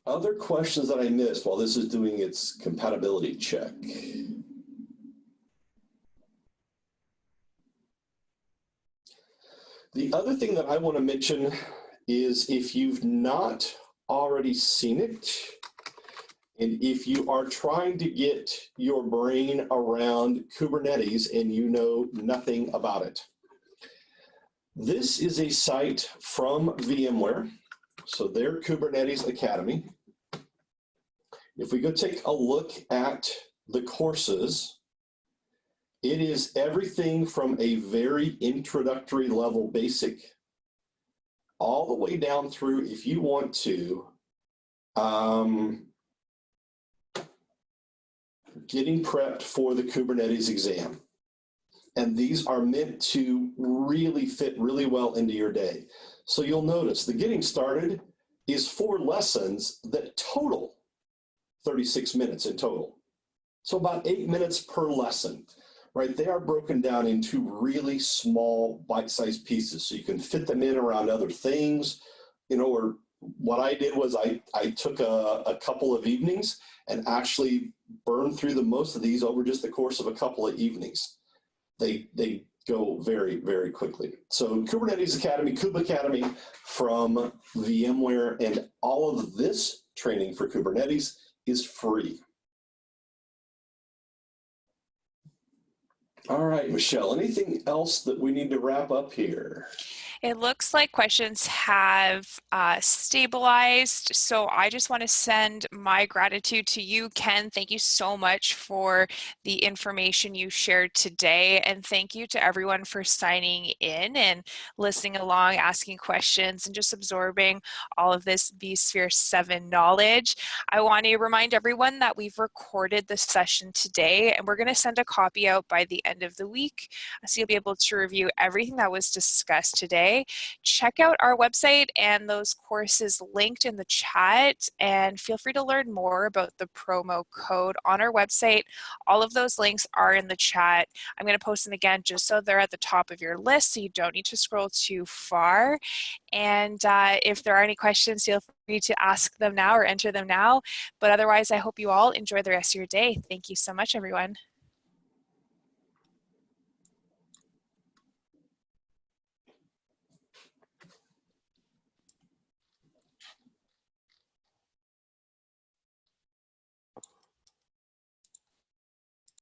Other questions that I missed while this is doing its compatibility check. The other thing that I want to mention is, if you've not already seen it, and if you are trying to get your brain around Kubernetes and you know nothing about it, this is a site from VMware, so their Kubernetes Academy. If we go take a look at the courses, it is everything from a very introductory level basic all the way down through, if you want to, getting prepped for the Kubernetes exam. And these are meant to really fit really well into your day. So you'll notice the getting started is 4 lessons that total 36 minutes in total. So about 8 minutes per lesson, right? They are broken down into really small bite-sized pieces so you can fit them in around other things, or what I did was I took a couple of evenings and actually burned through most of these over just the course of a couple of evenings. They go very, very quickly. So Kubernetes Academy, Kube Academy from VMware, and all of this training for Kubernetes is free. All right, Michelle, anything else that we need to wrap up here? It looks like questions have stabilized, so I just want to send my gratitude to you, Ken. Thank you so much for the information you shared today, and thank you to everyone for signing in and listening along, asking questions, and just absorbing all of this vSphere 7 knowledge. I want to remind everyone that we've recorded the session today, and we're going to send a copy out by the end of the week, so you'll be able to review everything that was discussed today. Check out our website and those courses linked in the chat, and feel free to learn more about the promo code on our website. All of those links are in the chat. I'm going to post them again just so they're at the top of your list, so you don't need to scroll too far. And if there are any questions, feel free to ask them now or enter them now. But otherwise, I hope you all enjoy the rest of your day. Thank you so much, everyone.